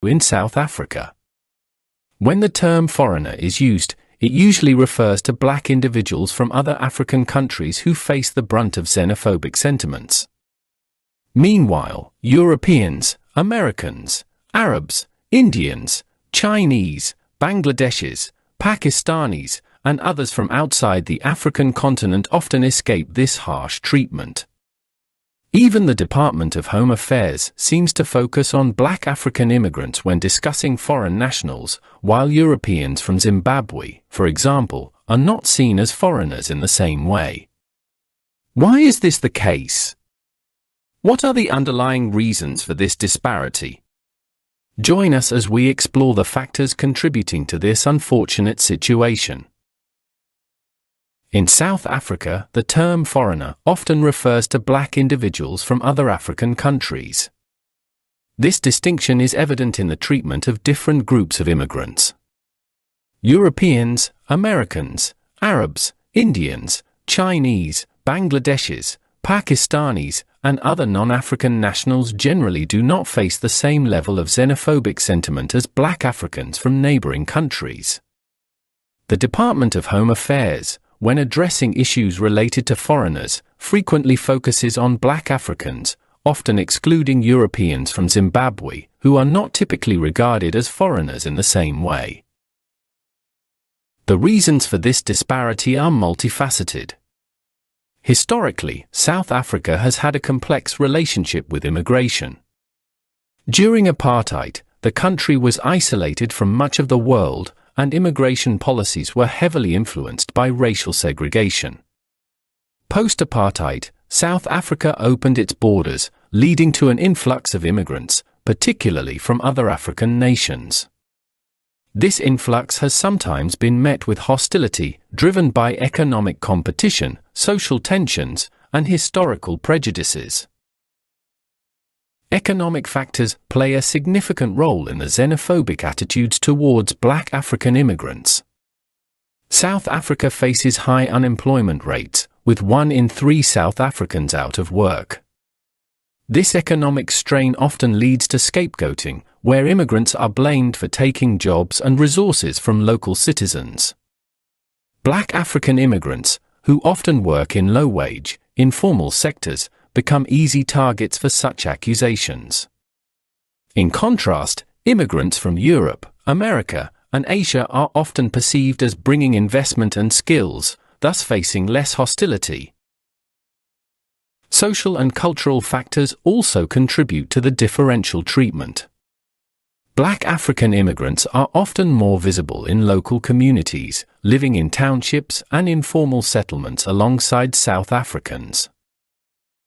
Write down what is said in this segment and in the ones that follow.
in South Africa. When the term foreigner is used, it usually refers to black individuals from other African countries who face the brunt of xenophobic sentiments. Meanwhile, Europeans, Americans, Arabs, Indians, Chinese, Bangladeshis, Pakistanis, and others from outside the African continent often escape this harsh treatment. Even the Department of Home Affairs seems to focus on black African immigrants when discussing foreign nationals, while Europeans from Zimbabwe, for example, are not seen as foreigners in the same way. Why is this the case? What are the underlying reasons for this disparity? Join us as we explore the factors contributing to this unfortunate situation. In South Africa, the term foreigner often refers to black individuals from other African countries. This distinction is evident in the treatment of different groups of immigrants. Europeans, Americans, Arabs, Indians, Chinese, Bangladeshis, Pakistanis, and other non-African nationals generally do not face the same level of xenophobic sentiment as black Africans from neighboring countries. The Department of Home Affairs, when addressing issues related to foreigners, frequently focuses on black Africans, often excluding Europeans from Zimbabwe, who are not typically regarded as foreigners in the same way. The reasons for this disparity are multifaceted. Historically, South Africa has had a complex relationship with immigration. During apartheid, the country was isolated from much of the world, and immigration policies were heavily influenced by racial segregation. Post-apartheid, South Africa opened its borders, leading to an influx of immigrants, particularly from other African nations. This influx has sometimes been met with hostility, driven by economic competition, social tensions, and historical prejudices. Economic factors play a significant role in the xenophobic attitudes towards black African immigrants. South Africa faces high unemployment rates, with 1 in 3 South Africans out of work. This economic strain often leads to scapegoating, where immigrants are blamed for taking jobs and resources from local citizens. Black African immigrants, who often work in low-wage, informal sectors, become easy targets for such accusations. In contrast, immigrants from Europe, America, and Asia are often perceived as bringing investment and skills, thus facing less hostility. Social and cultural factors also contribute to the differential treatment. Black African immigrants are often more visible in local communities, living in townships and informal settlements alongside South Africans.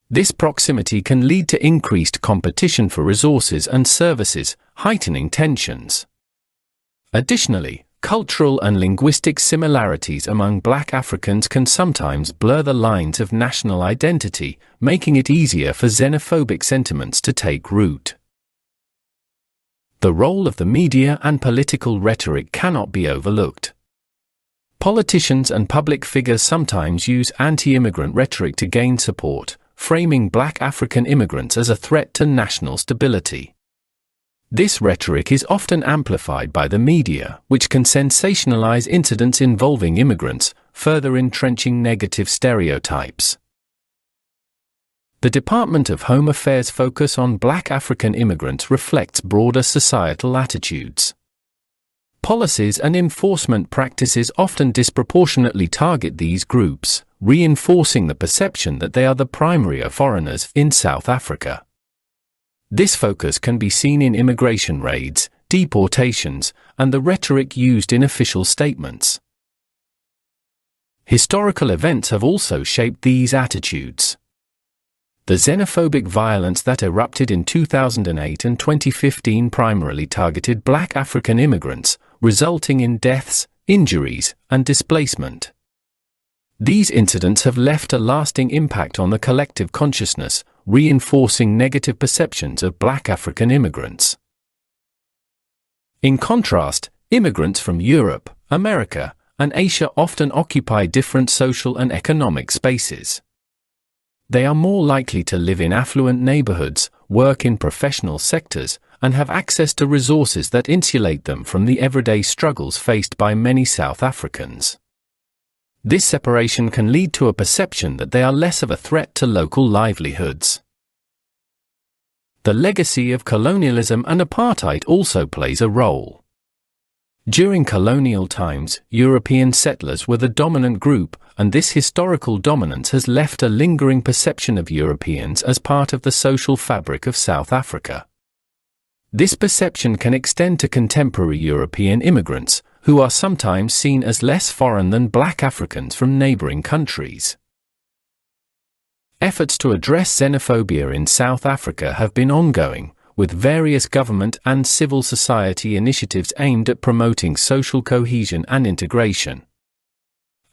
This proximity can lead to increased competition for resources and services, heightening tensions. Additionally, cultural and linguistic similarities among black Africans can sometimes blur the lines of national identity, making it easier for xenophobic sentiments to take root. The role of the media and political rhetoric cannot be overlooked. Politicians and public figures sometimes use anti-immigrant rhetoric to gain support, framing black African immigrants as a threat to national stability. This rhetoric is often amplified by the media, which can sensationalize incidents involving immigrants, further entrenching negative stereotypes. The Department of Home Affairs' focus on black African immigrants reflects broader societal attitudes. Policies and enforcement practices often disproportionately target these groups, reinforcing the perception that they are the primary foreigners in South Africa. This focus can be seen in immigration raids, deportations, and the rhetoric used in official statements. Historical events have also shaped these attitudes. The xenophobic violence that erupted in 2008 and 2015 primarily targeted black African immigrants, resulting in deaths, injuries, and displacement. These incidents have left a lasting impact on the collective consciousness, reinforcing negative perceptions of black African immigrants. In contrast, immigrants from Europe, America, and Asia often occupy different social and economic spaces. They are more likely to live in affluent neighborhoods, work in professional sectors, and have access to resources that insulate them from the everyday struggles faced by many South Africans. This separation can lead to a perception that they are less of a threat to local livelihoods. The legacy of colonialism and apartheid also plays a role. During colonial times, European settlers were the dominant group, and this historical dominance has left a lingering perception of Europeans as part of the social fabric of South Africa. This perception can extend to contemporary European immigrants, who are sometimes seen as less foreign than black Africans from neighboring countries. Efforts to address xenophobia in South Africa have been ongoing, with various government and civil society initiatives aimed at promoting social cohesion and integration.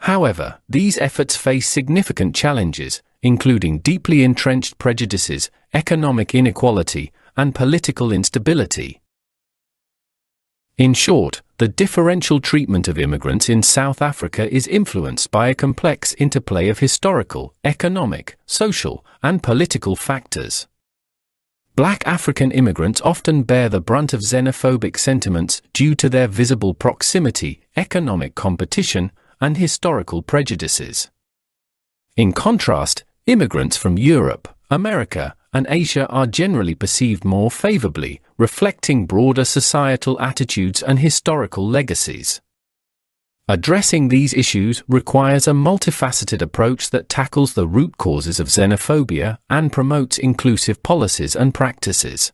However, these efforts face significant challenges, including deeply entrenched prejudices, economic inequality, and political instability. In short, the differential treatment of immigrants in South Africa is influenced by a complex interplay of historical, economic, social, and political factors. Black African immigrants often bear the brunt of xenophobic sentiments due to their visible proximity, economic competition, and historical prejudices. In contrast, immigrants from Europe, America, and Asia are generally perceived more favorably, reflecting broader societal attitudes and historical legacies. Addressing these issues requires a multifaceted approach that tackles the root causes of xenophobia and promotes inclusive policies and practices.